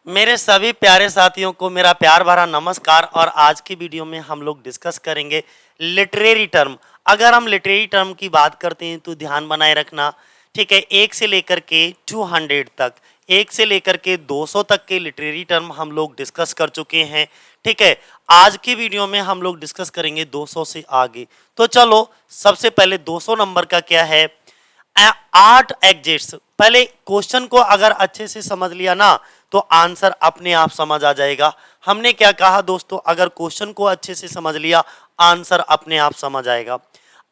मेरे सभी प्यारे साथियों को मेरा प्यार भरा नमस्कार। और आज की वीडियो में हम लोग डिस्कस करेंगे लिटरेरी टर्म। अगर हम लिटरेरी टर्म की बात करते हैं तो ध्यान बनाए रखना, ठीक है। 1 से लेकर के 200 तक, 1 से लेकर के 200 तक के लिटरेरी टर्म हम लोग डिस्कस कर चुके हैं, ठीक है। आज की वीडियो में हम लोग डिस्कस करेंगे 200 से आगे। तो चलो सबसे पहले 200 नंबर का क्या है, 8 एग्जिट्स। पहले क्वेश्चन को अगर अच्छे से समझ लिया ना तो आंसर अपने आप समझ आ जाएगा। हमने क्या कहा दोस्तों, अगर क्वेश्चन को अच्छे से समझ लिया आंसर अपने आप समझ आएगा।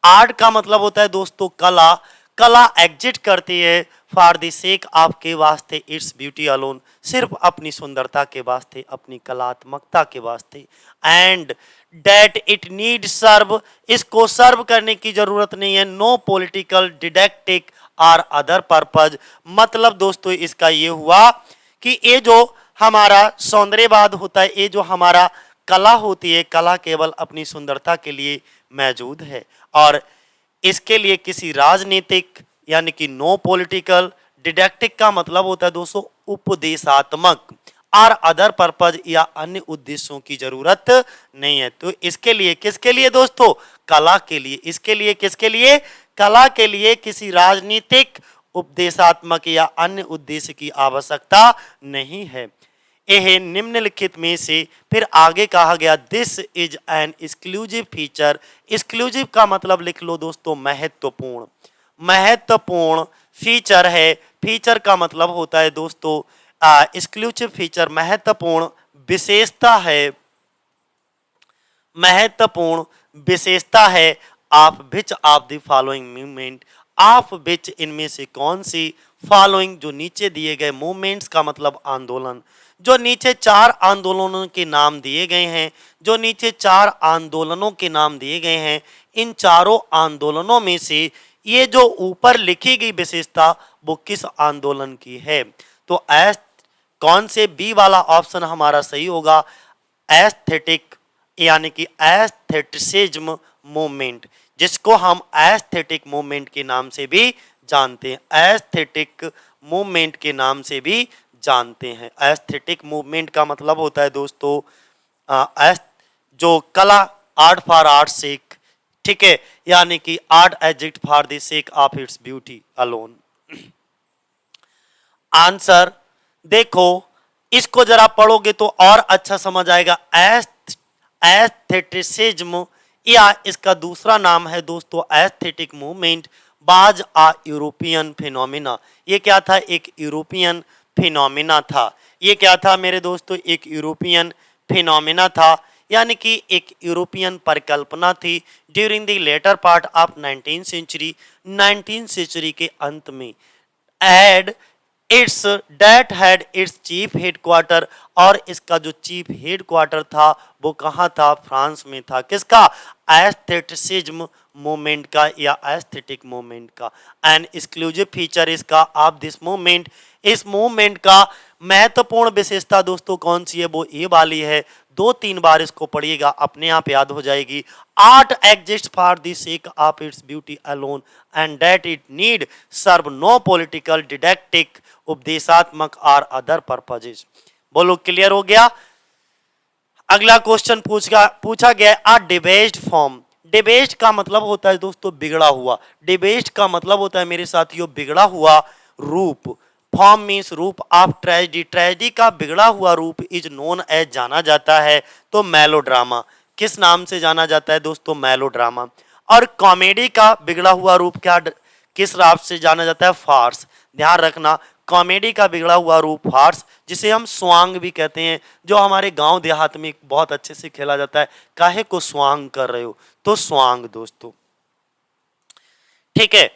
आर्ट का मतलब होता है दोस्तों कला। कला एग्जिट करती है फॉर द सेक आपके वास्ते, इट्स ब्यूटी अलोन, सिर्फ अपनी सुंदरता के वास्ते, अपनी कलात्मकता के वास्ते। And that it need serve, इसको सर्व करने की जरूरत नहीं है। No political didactic or other purpose. मतलब दोस्तों इसका ये हुआ कि ये जो हमारा सौंदर्यवाद होता है, ये जो हमारा कला होती है, कला केवल अपनी सुंदरता के लिए मौजूद है और इसके लिए किसी राजनीतिक यानी कि नो पॉलिटिकल, डिडक्टिक का मतलब होता है दोस्तों उपदेशात्मक, और अदर पर्पज या अन्य उद्देश्यों की जरूरत नहीं है। तो इसके लिए किसके लिए दोस्तों, कला के लिए। इसके लिए किसके लिए, कला के लिए किसी राजनीतिक, उपदेशात्मक या अन्य उद्देश्य की आवश्यकता नहीं है। यह निम्नलिखित में से फिर आगे कहा गया this is an exclusive feature. Exclusive का मतलब लिख लो दोस्तों महत्वपूर्ण, महत्वपूर्ण फीचर है। फीचर का मतलब होता है दोस्तों एक्सक्लूसिव फीचर, महत्वपूर्ण विशेषता है, महत्वपूर्ण विशेषता है। Of which of the following movement, of which इनमें से कौन सी, फॉलोइंग जो नीचे दिए गए, मूवमेंट्स का मतलब आंदोलन, जो नीचे 4 आंदोलनों के नाम दिए गए हैं, जो नीचे 4 आंदोलनों के नाम दिए गए हैं, इन चारों आंदोलनों में से ये जो ऊपर लिखी गई विशेषता वो किस आंदोलन की है। तो एस कौन से बी वाला ऑप्शन हमारा सही होगा, एस्थेटिक यानी कि एस्थेटिसिज्म मूवमेंट, जिसको हम एस्थेटिक मूवमेंट के नाम से भी जानते हैं, एस्थेटिक मूवमेंट के नाम से भी जानते हैं। एस्थेटिक मूवमेंट का मतलब होता है दोस्तों जो कला, आर्ट फॉर आर्ट सेक, ठीक है, यानी कि art exit for the sake of its beauty alone. Answer देखो, इसको जरा पढ़ोगे तो और अच्छा समझ आएगा। एस्थेटिसिज्म या इसका दूसरा नाम है दोस्तों एस्थेटिक मूवमेंट, बाज आ यूरोपियन फिनोमिना। ये क्या था, एक यूरोपियन फिनोमिना था। ये क्या था मेरे दोस्तों, एक यूरोपियन फिनोमिना था, यानी कि एक यूरोपियन परिकल्पना थी during the latter part of 19th century, 19th century के अंत में। Add its date had its chief headquarter, और इसका जो चीफ हेडक्वार्टर था वो कहाँ था, फ्रांस में था। किसका, एस्थेटिसिज्म मूवमेंट का या एस्थेटिक मूवमेंट का। एन एक्सक्लूसिव फीचर इसका ऑफ दिस मूवमेंट, इस मूवमेंट का महत्वपूर्ण विशेषता दोस्तों कौन सी है, वो ये वाली है। 2-3 बार इसको पढ़िएगा अपने आप याद हो जाएगी। Art exist for the sake of its beauty alone and that it need serve no political, didactic, उपदेशात्मक और अदर पर्पजेस। बोलो क्लियर हो गया। अगला क्वेश्चन पूछा गया अ डिबेस्ड फॉर्म। डिबेस्ड का मतलब होता है दोस्तों बिगड़ा हुआ, डिबेस्ड का मतलब होता है मेरे साथियों बिगड़ा हुआ रूप। फॉर्म मीन्स रूप ऑफ ट्रेजेडी, ट्रेजेडी का बिगड़ा हुआ रूप इज नोन एज जाना जाता है तो मेलोड्रामा। किस नाम से जाना जाता है दोस्तों, मेलोड्रामा। और कॉमेडी का बिगड़ा हुआ रूप क्या, किस नाम से जाना जाता है, फार्स। ध्यान रखना, कॉमेडी का बिगड़ा हुआ रूप फार्स, जिसे हम स्वांग भी कहते हैं, जो हमारे गांव देहात में बहुत अच्छे से खेला जाता है। काहे को स्वांग कर रहे हो, तो स्वांग दोस्तों, ठीक है।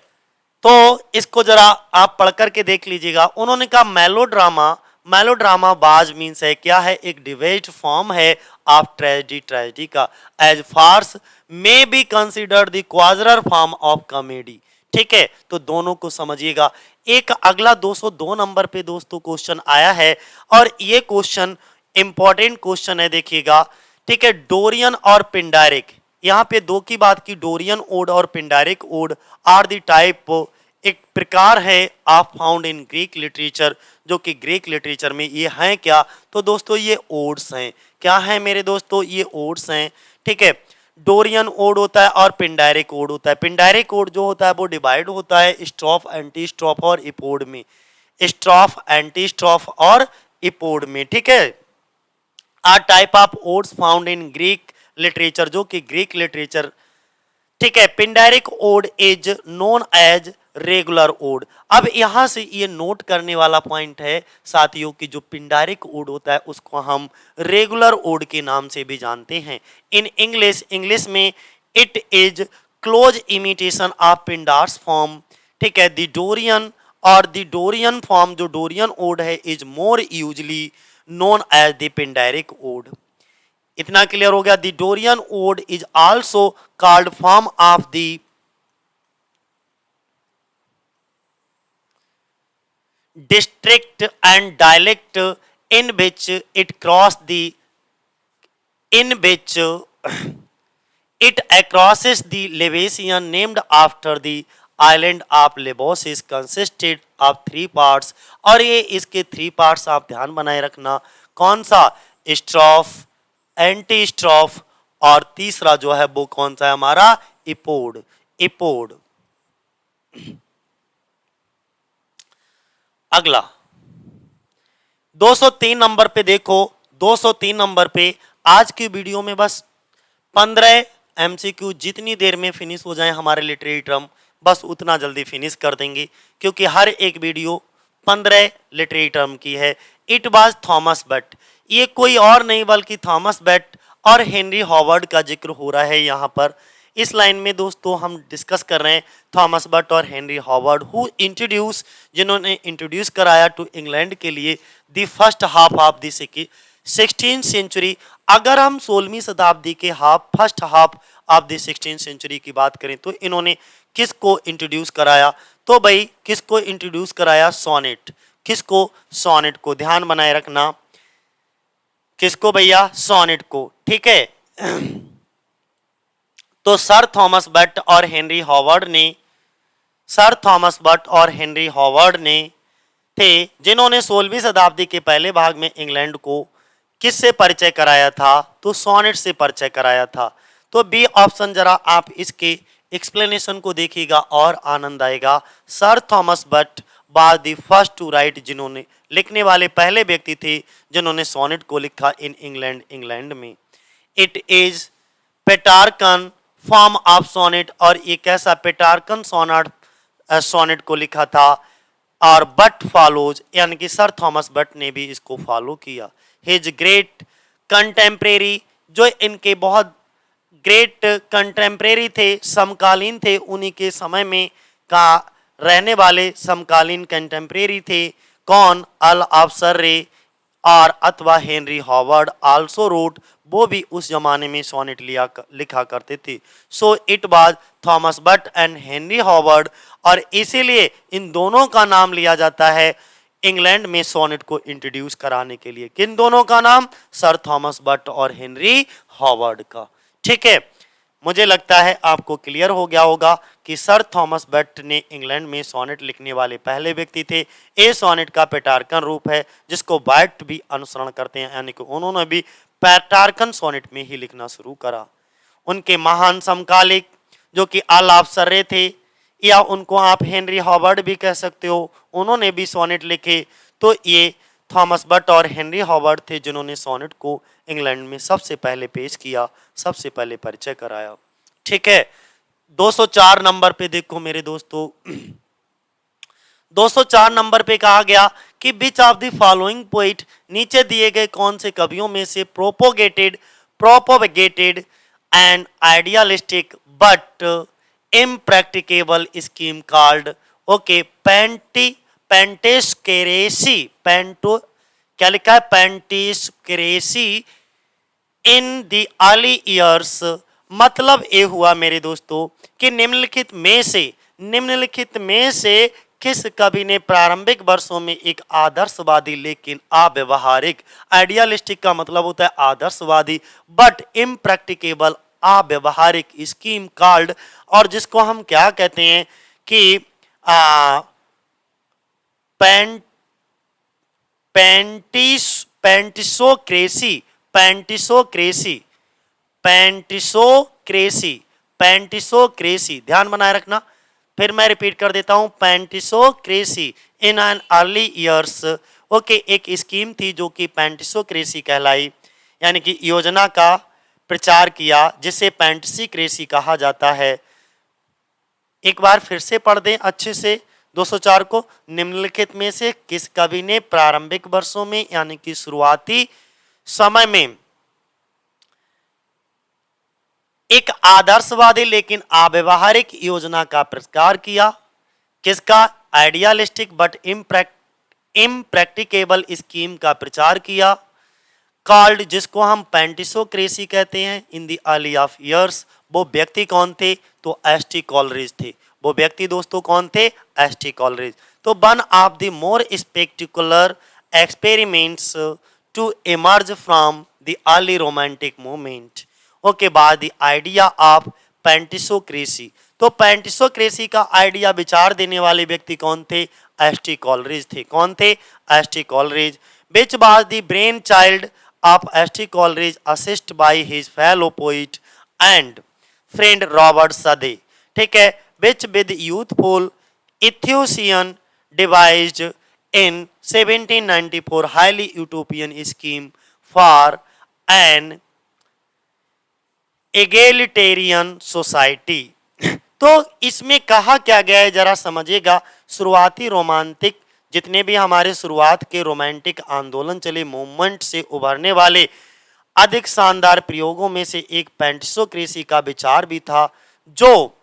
तो इसको जरा आप पढ़ करके देख लीजिएगा। उन्होंने कहा मेलोड्रामा, मेलोड्रामा बाज मीन्स है क्या है, एक डिबेस्ड फॉर्म है ऑफ ट्रेजेडी, ट्रेजेडी का। As farce may be considered the coarser form of comedy, ठीक है। तो दोनों को समझिएगा। एक अगला 202 नंबर पे दोस्तों क्वेश्चन आया है और ये क्वेश्चन इंपॉर्टेंट क्वेश्चन है, देखिएगा, ठीक है। डोरियन और पिंडारिक, यहाँ पे दो की बात की, डोरियन ओड और Pindaric ode are the type एक प्रकार है आप फाउंड इन ग्रीक लिटरेचर, जो कि ग्रीक लिटरेचर में ये हैं क्या, तो दोस्तों ये ओड्स हैं। क्या है मेरे दोस्तों, ये ओड्स हैं। ठीक है, डोरियन ओड होता है और पिंडायरिक ओड होता है। पिंडायरिक ओड जो होता है वो डिवाइड होता है स्ट्रॉफ, एंटी स्ट्रॉफ और इपोड में, स्ट्रॉफ, एंटी स्ट्रॉफ और इपोड में। ठीक है, are type of odes found in Greek literature, जो कि ग्रीक लिटरेचर। ठीक है, Pindaric ode is known as regular ode. अब यहां से ये नोट करने वाला पॉइंट है साथियों कि जो पिंडारिक ओड होता है उसको हम रेगुलर ओड के नाम से भी जानते हैं। इन इंग्लिश में it is close imitation of Pindar's form. ठीक है, द डोरियन और द डोरियन फॉर्म, जो डोरियन ओड है, is more usually known as the Pindaric ode. इतना क्लियर हो गया। The Dorian ode is also called form of the district and dialect in which it cross the in which it crosses the Levasian, named after the island of Lesbos, is consisted of 3 parts। और ये इसके 3 parts आप ध्यान बनाए रखना। कौन सा, स्ट्रॉफ, anti स्ट्रॉफ और तीसरा जो है वो कौन सा है हमारा, इपोड। इपोड। अगला 203 नंबर पे देखो, 203 नंबर पे आज की वीडियो में बस 15 एमसीक्यू जितनी देर में फिनिश हो जाए हमारे लिटरेरी टर्म, बस उतना जल्दी फिनिश कर देंगे, क्योंकि हर एक वीडियो 15 लिटरेरी टर्म की है। इट वाज थॉमस बट, ये कोई और नहीं बल्कि थॉमस बट और हेनरी हॉवर्ड का जिक्र हो रहा है यहाँ पर। इस लाइन में दोस्तों हम डिस्कस कर रहे हैं थॉमस बट और हेनरी हॉवर्ड, हु इंट्रोड्यूस, जिन्होंने इंट्रोड्यूस कराया टू इंग्लैंड के लिए the first half of the 16th century. अगर हम 16वीं शताब्दी के first half of the 16th century की बात करें तो इन्होंने किसको इंट्रोड्यूस कराया, तो भाई किसको इंट्रोड्यूस कराया, सोनेट। किसको, सोनेट को। ध्यान बनाए रखना, किसको भैया, सोनेट को। ठीक है, तो सर थॉमस बट और हेनरी हॉवर्ड ने, सर थॉमस बट और हेनरी हॉवर्ड ने थे जिन्होंने 16वीं शताब्दी के पहले भाग में इंग्लैंड को किससे परिचय कराया था, तो सोनेट से परिचय कराया था। तो बी ऑप्शन जरा आप इसके एक्सप्लेनेशन को देखिएगा और आनंद आएगा। Sir Thomas but was the first to write, जिन्होंने लिखने वाले पहले व्यक्ति थे जिन्होंने सोनेट को लिखा इन इंग्लैंड, इंग्लैंड में। It is Petrarchan form of sonnet, और ये कैसा, पेटार्कन सोनेट को लिखा था। और बट फॉलोज, यानी कि सर थॉमस बट ने भी इसको फॉलो किया। हिज ग्रेट कंटेम्प्रेरी, जो इनके बहुत ग्रेट कंटेम्प्रेरी थे, समकालीन थे, उन्हीं के समय में का रहने वाले समकालीन कंटेम्प्रेरी थे। कौन, अल ऑफ सर्रे और अथवा हेनरी हॉवर्ड आल्सो रोट, वो भी उस जमाने में सोनेट लिखा करते थे। So it was Thomas but and Henry Howard, और इसीलिए इन दोनों का नाम लिया जाता है इंग्लैंड में सोनेट को इंट्रोड्यूस कराने के लिए। किन दोनों का नाम, सर थॉमस बट और हेनरी हॉवर्ड का। ठीक है, मुझे लगता है आपको क्लियर हो गया होगा कि सर थॉमस बट ने इंग्लैंड में सोनेट लिखने वाले पहले व्यक्ति थे। ए सोनेट का पेटार्कन रूप है जिसको वाइट भी अनुसरण करते हैं, यानी कि उन्होंने भी पेटार्कन सोनेट में ही लिखना शुरू करा। उनके महान समकालिक जो कि अल ऑफ सर्रे थे, या उनको आप हेनरी हॉवर्ड भी कह सकते हो, उन्होंने भी सोनेट लिखे। तो ये थॉमस बट और हेनरी हॉवर्ड थे जिन्होंने सोनेट को इंग्लैंड में सबसे पहले पेश किया, सबसे पहले परिचय कराया। ठीक है, 204 नंबर पे देखो मेरे दोस्तों, 204 नंबर पे कहा गया कि which of the following poet, नीचे दिए गए कौन से कवियों में से propagated and idealistic but impracticable scheme called, okay, pantisocracy, क्या लिखा है, pantisocracy in the early years. मतलब ये हुआ मेरे दोस्तों कि निम्नलिखित में से किस कवि ने प्रारंभिक वर्षों में एक आदर्शवादी लेकिन अव्यवहारिक, आइडियलिस्टिक का मतलब होता है आदर्शवादी, बट इम्प्रैक्टिकेबल अव्यवहारिक स्कीम कॉल्ड, और जिसको हम क्या कहते हैं कि पेंट पेंटिस पेंटिसोक्रेसी पेंटिसोक्रेसी पेंटिसोक्रेसी पेंटिसोक्रेसी, ध्यान बनाए रखना। फिर मैं रिपीट कर देता हूं, pantisocracy in an early years. Okay, एक स्कीम थी जो कि पेंटिसोक्रेसी कहलाई, यानी कि योजना का प्रचार किया जिसे पेंटिसोक्रेसी कहा जाता है। एक बार फिर से पढ़ दें अच्छे से 204 को। निम्नलिखित में से किस कवि ने प्रारंभिक वर्षों में यानी कि शुरुआती समय में एक आदर्शवादी लेकिन अव्यवहारिक योजना का प्रचार किया? किसका? आइडियलिस्टिक बट इम्प्रैक्टिकेबल स्कीम का प्रचार किया, कॉल्ड, जिसको हम पेंटिसोक्रेसी कहते हैं, इन द अर्ली ऑफ ईयर्स। वो व्यक्ति कौन थे? तो एस.टी. कॉलरिज थे। वो व्यक्ति दोस्तों कौन थे? एस.टी. कॉलरिज। तो one of the more spectacular experiments to emerge from the early romantic movement. Okay, बाद द आइडिया ऑफ पेंटिसोक्रेसी। तो पेंटिसोक्रेसी का आइडिया विचार देने वाले व्यक्ति कौन थे? एस.टी. कॉलरिज थे। कौन थे? ST. Coleridge. Which was the brain child of S.T. Coleridge, assisted by his fellow poet and friend Robert Southey। ठीक है, which with youthful enthusiasm devised in 1794 highly utopian scheme for an egalitarian society। तो इसमें कहा क्या गया है जरा समझिएगा। शुरुआती रोमांटिक जितने भी हमारे शुरुआत के रोमांटिक आंदोलन चले, मूवमेंट से उभरने वाले अधिक शानदार प्रयोगों में से एक पेंटिसोक्रेसी का विचार भी था, जो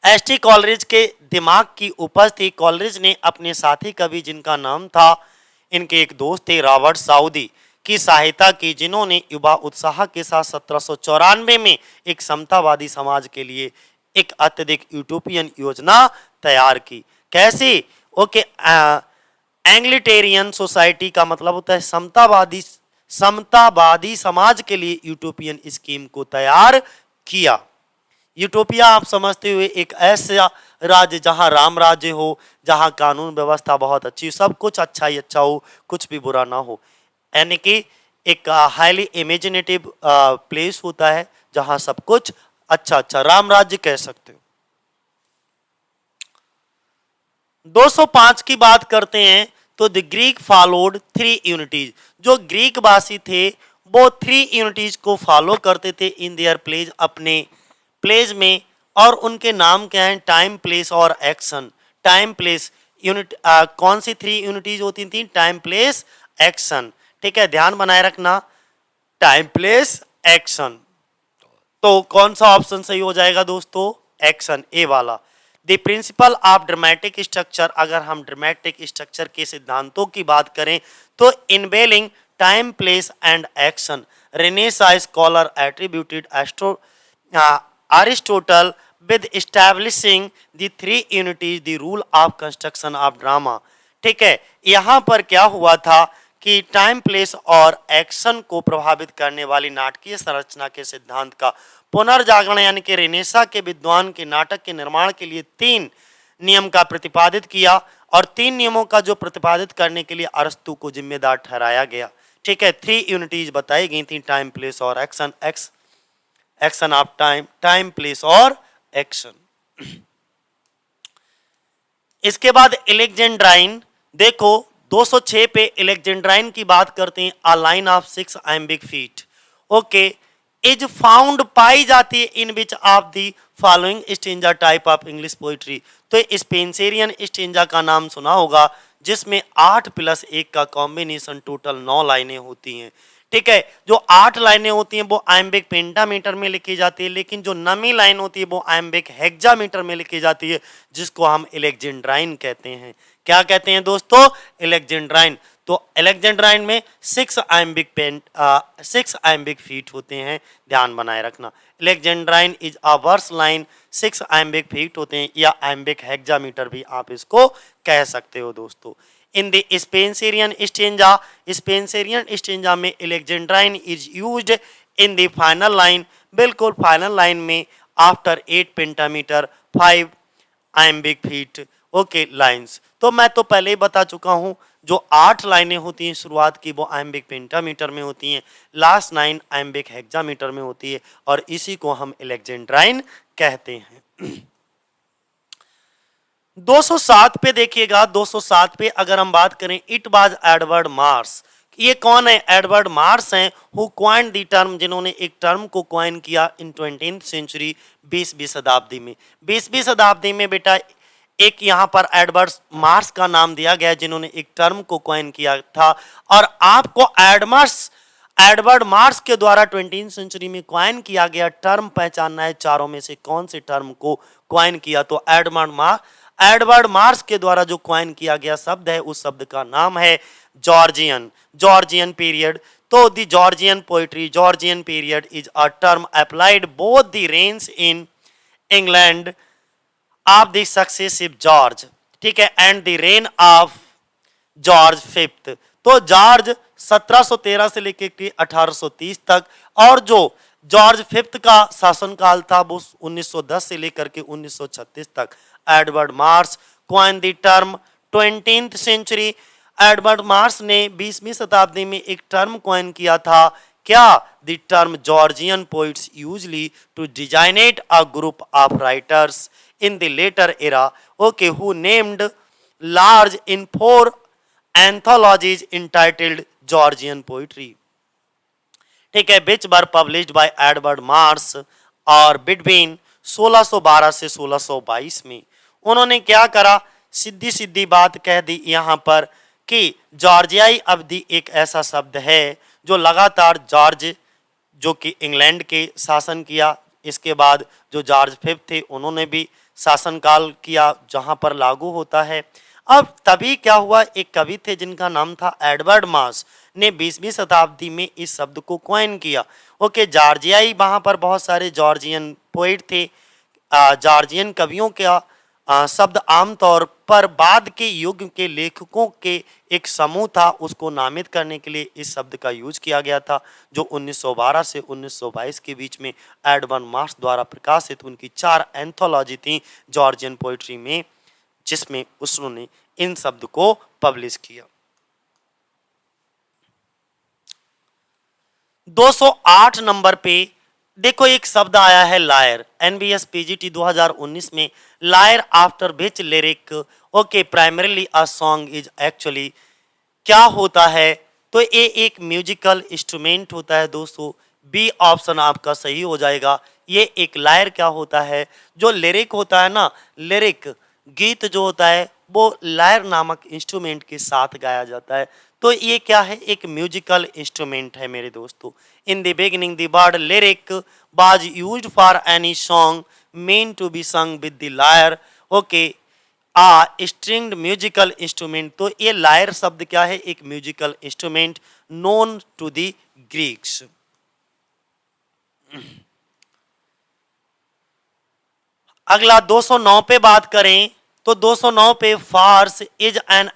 एस.टी. कॉलरिज के दिमाग की उपज थी। कॉलरिज ने अपने साथी कवि, जिनका नाम था, इनके एक दोस्त थे रॉबर्ट साउदी, की सहायता की, जिन्होंने युवा उत्साह के साथ 1794 में एक समतावादी समाज के लिए एक अत्यधिक यूटोपियन योजना तैयार की। कैसे? ओके, एंग्लिटेरियन सोसाइटी का मतलब होता है समतावादी समाज के लिए यूटोपियन स्कीम को तैयार किया। यूटोपिया आप समझते हुए एक ऐसा राज्य जहां राम राज्य हो, जहां कानून व्यवस्था बहुत अच्छी, सब कुछ अच्छा ही अच्छा हो, कुछ भी बुरा ना हो, यानी कि एक हाईली इमेजिनेटिव प्लेस होता है जहां सब कुछ अच्छा अच्छा, राम राज्य कह सकते हो। 205 की बात करते हैं तो द ग्रीक फॉलोड 3 यूनिटीज। जो ग्रीक वासी थे वो 3 यूनिटीज को फॉलो करते थे इन देयर प्लेज, अपने प्लेज में, और उनके नाम क्या हैं? टाइम, प्लेस और एक्शन। टाइम, प्लेस, यूनिट कौन सी 3 यूनिटीज होती थी? Time, place, action. ठीक है, ध्यान बनाए रखना, टाइम, प्लेस, एक्शन। तो कौन सा ऑप्शन सही हो जाएगा दोस्तों? एक्शन, ए वाला। The principle of dramatic structure, अगर हम ड्रामेटिक स्ट्रक्चर के सिद्धांतों की बात करें तो unveiling time, place and action, Renaissance scholar attributed Aristotle with establishing the 3 unities the rule of construction of drama। ठीक है, यहां पर क्या हुआ था कि टाइम, प्लेस और एक्शन को प्रभावित करने वाली नाटकीय संरचना के सिद्धांत का पुनर्जागरण, यानी कि रेनेसां के विद्वान के नाटक के निर्माण के लिए 3 नियम का प्रतिपादित किया, और 3 नियमों का जो प्रतिपादित करने के लिए अरस्तु को जिम्मेदार ठहराया गया। ठीक है, 3 यूनिटीज बताई गई थी, टाइम, प्लेस और action. Action of time, time, place और एक्शन। इसके बाद एलेक्जेंड्राइन, देखो 206 पे एलेक्जेंड्राइन की बात करते हैं। A line of 6 iambic feet, okay, is found, पाई जाती है in which of the following stanza type of English poetry. तो स्पेंसेरियन स्टेंजा का नाम सुना होगा, जिसमें 8 + 1 का कॉम्बिनेशन, टोटल 9 लाइनें होती हैं। ठीक है, जो 8 लाइनें होती हैं वो आयम्बिक पेंटामीटर में लिखी जाती है, लेकिन जो नमी लाइन होती है वो आयम्बिक हेक्सामीटर में लिखी जाती है, जिसको हम एलेक्जेंड्राइन कहते हैं। क्या कहते हैं दोस्तों? एलेक्जेंड्राइन। तो एलेक्जेंड्राइन में 6 iambic फीट होते हैं, ध्यान बनाए रखना। Alexandrine is a verse line, 6 iambic feet होते हैं, या iambic हेक्सामीटर भी आप इसको कह सकते हो दोस्तों। इन द स्पेंसेरियन स्टेंजा में alexandrine is used in the final line, बिल्कुल फाइनल लाइन में, after 8 pentameter 5 iambic feet, okay lines. तो मैं तो पहले ही बता चुका हूं, जो 8 लाइनें होती हैं शुरुआत की वो आयम्बिक पेंटामीटर में होती हैं, लास्ट 9 आयम्बिक हेक्सामीटर में होती है, और इसी को हम एलेक्जेंड्राइन कहते हैं। 207 पे देखिएगा, 207 पे अगर हम बात करें, इट वाज एडवर्ड मार्स। ये कौन है? एडवर्ड मार्स हैं, हु क्वाइन द टर्म, जिन्होंने एक टर्म को क्वाइन किया इन 20th सेंचुरी, 20वीं शताब्दी में। 20वीं शताब्दी में बेटा एक यहाँ पर एडवर्ड मार्स का नाम दिया गया, जिन्होंने एक टर्म को क्वाइन किया था। और आपको एडवर्ड मार्स के द्वारा 20th सेंचुरी में क्वाइन किया गया टर्म पहचानना है, चारों में से कौन से टर्म को क्वाइन किया। तो एडवर्ड मार्स के द्वारा जो क्वाइन किया गया शब्द है, उस शब्द का नाम है जॉर्जियन पीरियड। तो the Georgian poetry, Georgian period is a term applied both the reigns in England of the successive George, ठीक है, and the reign of George fifth. तो जॉर्ज 1713 से लेकर 1830 तक, और जो जॉर्ज फिफ्थ का शासनकाल था वो 1910 से लेकर के 1936 तक। Edward Marsh coined the term 20th century. Edward Marsh ने 20वीं शताब्दी में एक टर्म क्वाइन किया था, क्या? The term Georgian poets usually to designate a group of writers in the latter era, okay, who named large in 4 anthologies entitled Georgian poetry, ठीक है, which were published by Edward Mars और between 1612 से 1622 में। उन्होंने क्या करा? सीधी सीधी बात कह दी यहाँ पर कि जॉर्जियाई अवधि एक ऐसा शब्द है जो लगातार जॉर्ज, जो कि इंग्लैंड के शासन किया, इसके बाद जो जॉर्ज फिफ्थ थे उन्होंने भी शासनकाल किया, जहां पर लागू होता है। अब तभी क्या हुआ, एक कवि थे जिनका नाम था एडवर्ड मार्स, ने 20वीं शताब्दी में इस शब्द को क्वाइन किया। ओके, जॉर्जियाई, वहां पर बहुत सारे जॉर्जियन पोइट थे। जॉर्जियन कवियों का शब्द आमतौर पर बाद के युग के लेखकों के एक समूह था, उसको नामित करने के लिए इस शब्द का यूज किया गया था, जो 1912 से 1922 के बीच में एडवर्ड मार्स द्वारा प्रकाशित उनकी 4 एंथोलॉजी थी जॉर्जियन पोइट्री में, जिसमें उसने इन शब्द को पब्लिश किया। 208 नंबर पे देखो एक शब्द आया है लायर, एनबीएस पीजीटी 2019 में, lyre after which lyric, okay, primarily a song is actually, क्या होता है? तो ये एक म्यूजिकल इंस्ट्रूमेंट होता है दोस्तों, बी ऑप्शन आपका सही हो जाएगा। ये एक लायर क्या होता है? जो लिरिक होता है ना, लिरिक गीत जो होता है वो लायर नामक इंस्ट्रूमेंट के साथ गाया जाता है। तो ये क्या है? एक म्यूजिकल इंस्ट्रूमेंट है मेरे दोस्तों। In the beginning the word lyric was used for any song meant to be sung with the lyre, okay, a stringed musical instrument. तो ये लायर शब्द क्या है? एक musical instrument known to the Greeks. अगला 209 पे बात करें तो 209 पे farce is an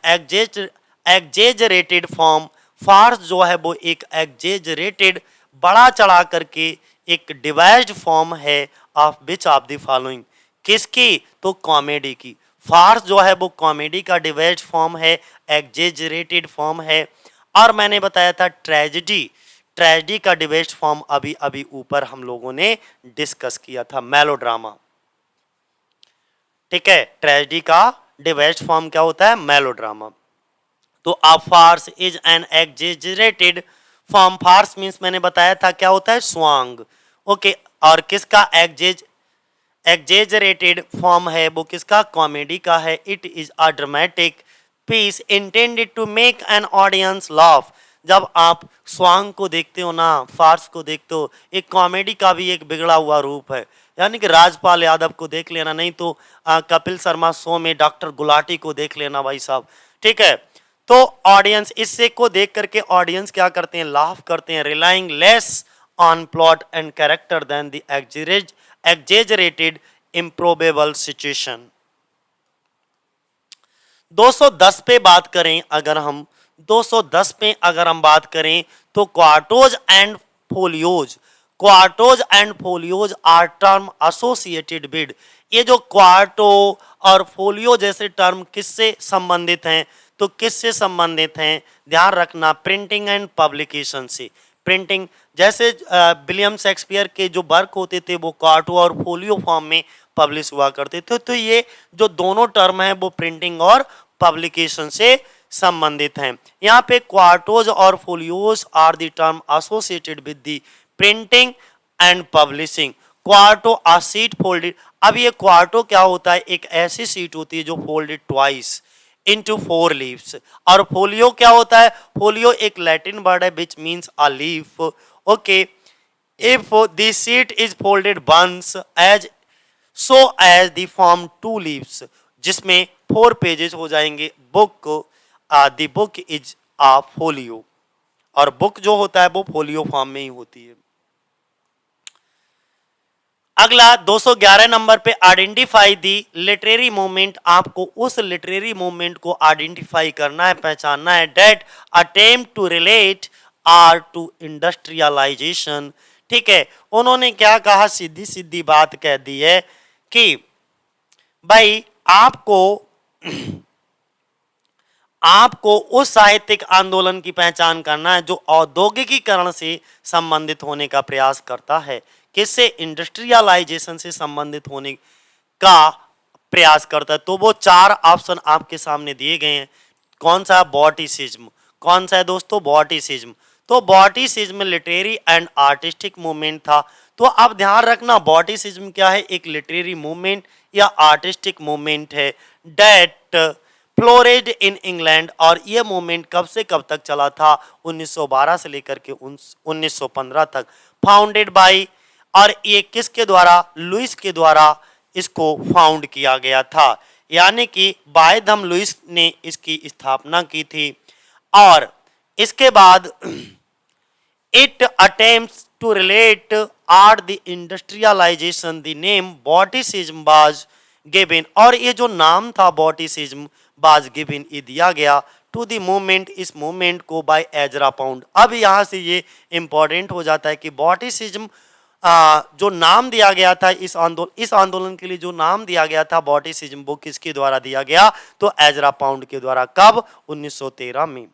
exaggerated form. Farce जो है वो एक एग्जेजरेटेड, बड़ा चढ़ा करके एक डिवाइज्ड फॉर्म है of which of the following, किसकी? तो कॉमेडी की। फार्स जो है वो कॉमेडी का डिवाइज्ड फॉर्म है, एग्जेजरेटेड फॉर्म है। और मैंने बताया था ट्रेजेडी का डिवाइज्ड फॉर्म अभी अभी ऊपर हम लोगों ने डिस्कस किया था, मेलोड्रामा, ठीक है। ट्रेजेडी का डिवाइज्ड फॉर्म क्या होता है? मेलोड्रामा। तो अब farce is an exaggerated form. Farce means मैंने बताया था क्या होता है? स्वांग, ओके। और किसका एग्जेजरेटेड फॉर्म है? वो किसका? कॉमेडी का है। It is a dramatic piece intended to make an audience laugh. जब आप स्वांग को देखते हो ना, फार्स को देखते हो, एक कॉमेडी का भी एक बिगड़ा हुआ रूप है। यानी कि राजपाल यादव को देख लेना, नहीं तो कपिल शर्मा शो में डॉक्टर गुलाटी को देख लेना भाई साहब, ठीक है। तो ऑडियंस इससे को देख करके ऑडियंस क्या करते हैं? लाफ करते हैं। Relying less on plot and character than the exaggerated improbable situation. 210 पे बात करें अगर हम, 210 पे अगर हम बात करें तो quartos and folios, quartos and folios are term associated with, ये जो क्वार्टो और फोलियो जैसे टर्म किससे संबंधित हैं, तो किससे संबंधित हैं, ध्यान रखना, प्रिंटिंग एंड पब्लिकेशन से। प्रिंटिंग, जैसे विलियम शेक्सपियर के जो वर्क होते थे वो क्वार्टो और फोलियो फॉर्म में पब्लिश हुआ करते थे। तो ये जो दोनों टर्म है वो प्रिंटिंग और पब्लिकेशन से संबंधित हैं। यहाँ पे क्वार्टोज और folios are the term associated with the printing and publishing. Quarto a sheet folded, अब ये क्वार्टो क्या होता है, एक ऐसी सीट होती है जो फोल्डेड ट्वाइस into 4 leaves। और फोलियो क्या होता है, फोलियो एक लैटिन वर्ड है which means a leaf। okay, if the sheet is folded once as so as the form 2 leaves, जिसमें 4 पेजेस हो जाएंगे, book the book is a folio, और बुक जो होता है वो फोलियो फॉर्म में ही होती है। अगला 211 नंबर पे आइडेंटिफाई दी लिटरेरी मूवमेंट, आपको उस लिटरेरी मूवमेंट को आइडेंटिफाई करना है, पहचानना है, that attempt to relate are to industrialisation. ठीक है, उन्होंने क्या कहा, सीधी सीधी बात कह दी है कि भाई आपको उस साहित्यिक आंदोलन की पहचान करना है जो औद्योगिकीकरण से संबंधित होने का प्रयास करता है। किससे, इंडस्ट्रियलाइजेशन से संबंधित होने का प्रयास करता है। तो वो 4 ऑप्शन आपके सामने दिए गए हैं। कौन सा, बॉटिसिज्म। कौन सा है दोस्तों, बॉटिसिज्म। तो बॉटिसिज्म लिटरेरी एंड आर्टिस्टिक मूवमेंट था। तो अब ध्यान रखना, बॉटिसिज्म क्या है, एक लिटरेरी मूवमेंट या आर्टिस्टिक मूवमेंट है डेट फ्लोरेड इन इंग्लैंड। और ये मूवमेंट कब से कब तक चला था, 1912 से लेकर के 1915 तक। फाउंडेड बाय, और ये किसके द्वारा, लुइस के द्वारा इसको फाउंड किया गया था, यानी कि बायधम लुइस ने इसकी स्थापना की थी। और इसके बाद it attempts to relate art the industrialisation, the name vorticism was given, और ये जो नाम था बॉटिसिज्म वाज गिवन, ये दिया गया टू द मूवमेंट, इस मूवमेंट को, बाय एजरा पाउंड। अब यहाँ से ये इंपॉर्टेंट हो जाता है कि बॉटिसिज्म जो नाम दिया गया था इस आंदोलन के लिए जो नाम दिया गया था बॉटिसिज्म, वो किसके द्वारा दिया गया, तो एजरा पाउंड के द्वारा। कब, 1913 में।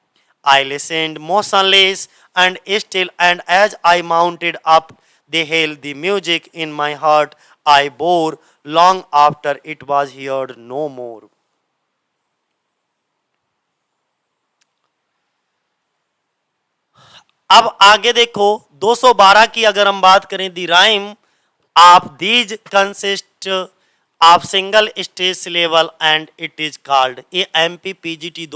I listened motionless and still and as I mounted up the hill the music in my heart I bore long after it was heard no more. अब आगे देखो 212 की अगर हम बात करें, the rhyme of these consist of single stage syllable and it is called, ये MP PGT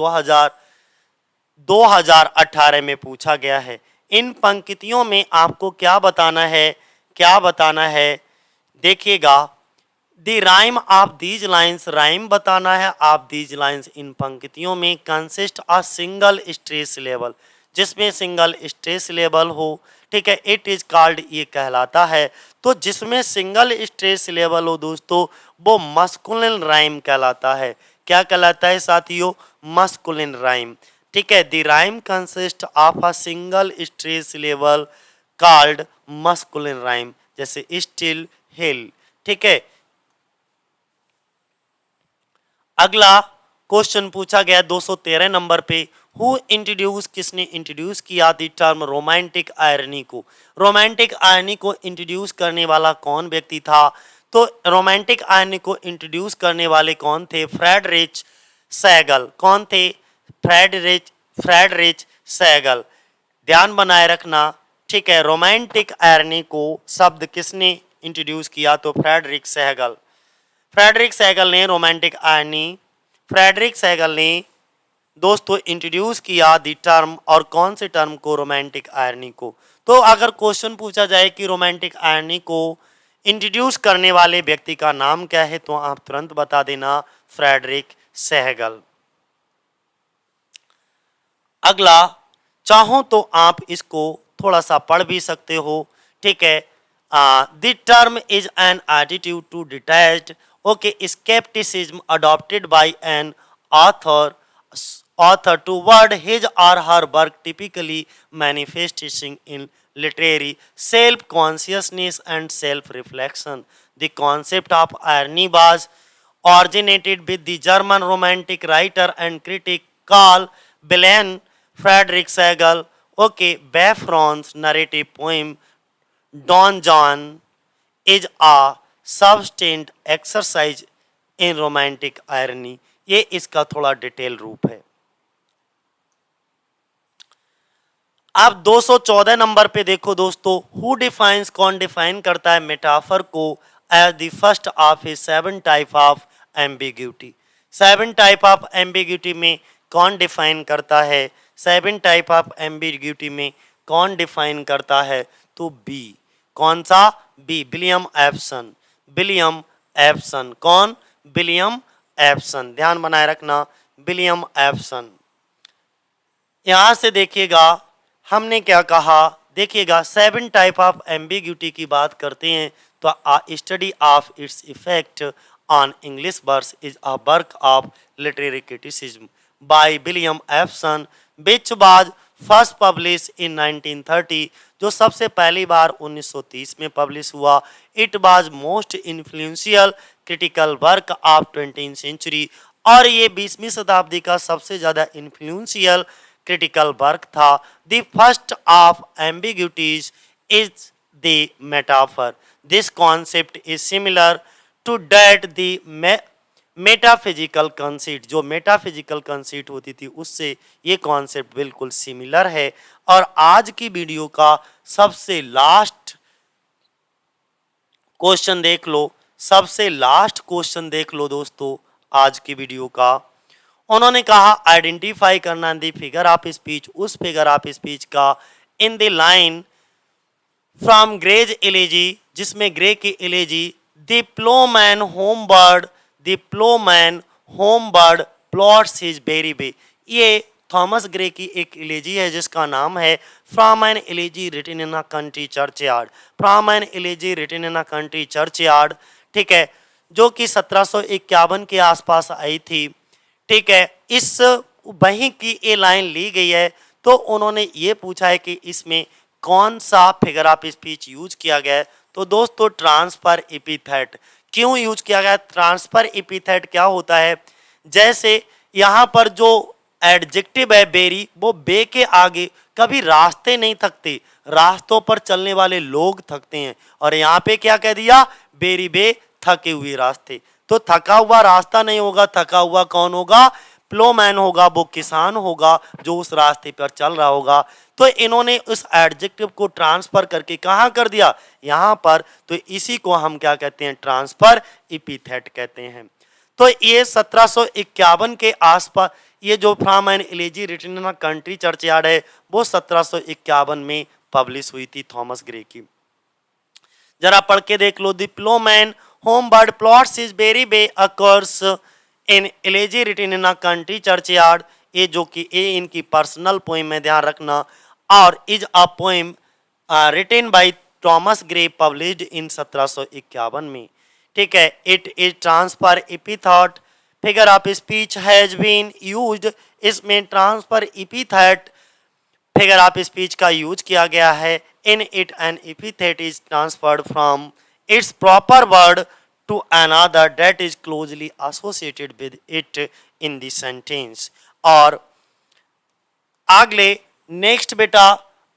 2018 में पूछा गया है। इन पंक्तियों में आपको क्या बताना है, क्या बताना है, देखिएगा, the rhyme of these lines, rhyme बताना है ऑफ दीज लाइन्स, इन पंक्तियों में, consist of single stress syllable, जिसमें सिंगल स्ट्रेस सिलेबल हो। ठीक है, इट इज कॉल्ड, ये कहलाता है। तो जिसमें सिंगल स्ट्रेस सिलेबल हो दोस्तों, वो मस्कुलिन राइम कहलाता है। क्या कहलाता है साथियों, मस्कुलिन राइम। ठीक है, the rhyme consist of a single stress syllable called masculine rhyme, जैसे स्टिल, हिल। ठीक है, अगला क्वेश्चन पूछा गया 213 नंबर पे, हु इंट्रोड्यूस, किसने इंट्रोड्यूस किया द टर्म रोमांटिक आयरनी को, रोमांटिक आयरनी को इंट्रोड्यूस करने वाला कौन व्यक्ति था, तो रोमांटिक आयरनी को इंट्रोड्यूस करने वाले कौन थे, फ्रेडरिच सैगल। कौन थे, फ्रेडरिच सैगल, ध्यान बनाए रखना। ठीक है, रोमांटिक आयरनी को शब्द किसने इंट्रोड्यूस किया, तो फ्रेडरिक सैगल। फ्रेडरिक सैगल ने रोमांटिक आयरनी, फ्रेडरिक सैगल ने दोस्तों इंट्रोड्यूस किया दी टर्म, और कौन से टर्म को, रोमांटिक आयरनी को। तो अगर क्वेश्चन पूछा जाए कि रोमांटिक आयरनी को इंट्रोड्यूस करने वाले व्यक्ति का नाम क्या है, तो आप तुरंत बता देना, फ्रेडरिक सैगल। अगला, चाहो तो आप इसको थोड़ा सा पढ़ भी सकते हो। ठीक है, the term is an attitude too detached, okay, skepticism adopted by an author toward his or her work, typically manifesting in literary self-consciousness and self-reflection। The concept of irony was originated with the German romantic writer and critic Karl Wilhelm Friedrich Hegel. Okay, Beffron's narrative poem Don John is a substantive exercise in romantic irony. ये इसका थोड़ा detail रूप है। आप 214 number पे देखो दोस्तों, who defines, कौन डिफाइन करता है मेटाफर को as the first of a 7 type of ambiguity. 7 type of ambiguity में कौन डिफाइन करता है? 7 टाइप ऑफ एम्बिग्यूटी में कौन डिफाइन करता है? तो बी। कौन सा? B, William Empson. William Empson. कौन? William Empson. ध्यान बनाए रखना, विलियम एप्सन। यहां से देखिएगा हमने क्या कहा, देखिएगा 7 टाइप ऑफ एम्बिग्यूटी की बात करते हैं तो study of its effect on English words is a work of literary criticism by William Empson which was first publish in 1930, जो सबसे पहली बार 1930 में पब्लिश हुआ। It was most influential critical work of 20th century, और ये 20वीं शताब्दी का सबसे ज़्यादा इन्फ्लुएंशियल क्रिटिकल वर्क था। The first of ambiguities is the metaphor. This concept is similar to that the metaphysical conceit. जो मेटाफिजिकल कंसीट होती थी उससे ये कॉन्सेप्ट बिल्कुल सिमिलर है। और आज की वीडियो का सबसे लास्ट क्वेश्चन देख लो, सबसे लास्ट क्वेश्चन देख लो दोस्तों आज की वीडियो का। उन्होंने कहा आइडेंटिफाई करना द फिगर ऑफ स्पीच, उस फिगर ऑफ स्पीच का in the line from Gray's elegy, जिसमें ग्रे की elegy the ploughman homeward, the ploughman homeward plods his weary way. ये थॉमस ग्रे की एक एलेजी है जिसका नाम है from an elegy written in a country churchyard. From an elegy written in a country churchyard, ठीक है, जो कि 1751 के आसपास आई थी। ठीक है, इस वहीं की ये लाइन ली गई है। तो उन्होंने ये पूछा है कि इसमें कौन सा फिगर ऑफ स्पीच यूज किया गया है? तो दोस्तों ट्रांसफर एपिथेट। क्यों यूज किया गया? ट्रांसफर एपिथेट क्या होता है? जैसे यहाँ पर जो एडजेक्टिव है बेरी, वो बे के आगे कभी रास्ते नहीं थकते, रास्तों पर चलने वाले लोग थकते हैं। और यहाँ पे क्या कह दिया? बेरी बे, थके हुए रास्ते। तो थका हुआ रास्ता नहीं होगा, थका हुआ कौन होगा? प्लोमैन होगा, वो किसान होगा जो उस रास्ते पर चल रहा होगा। तो इन्होंने उस एडजेक्टिव को ट्रांसफर करके कहाँ कर दिया? यहाँ पर। तो इसी को हम क्या कहते हैं? ट्रांसफर एपिथेट कहते हैं। तो ये 1751 के आसपास ये जो from an elegy written in a country churchyard है वो 1751 में पब्लिश हुई थी थॉमस ग्रे की। जरा पढ़ के देख लो। The ploughman homeward plods is weary way occurs in elegy written in a country churchyard. ये जो कि ये इनकी पर्सनल पोइम है, ध्यान रखना। और is a poem written by Thomas Gray published in 1751 में। ठीक है, it is transfer epithet figure of speech has been used. इसमें transfer epithet figure of speech का यूज किया गया है। In it an epithet is transferred from its proper word to another that is closely associated with it in the sentence. और अगले next बेटा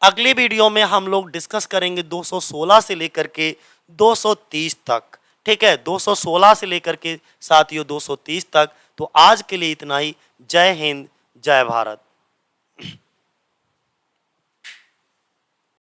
अगली video में हम लोग डिस्कस करेंगे 216 से लेकर के 230 तक। ठीक है, 216 से लेकर के साथियों 230 तक। तो आज के लिए इतना ही। जय हिंद, जय भारत।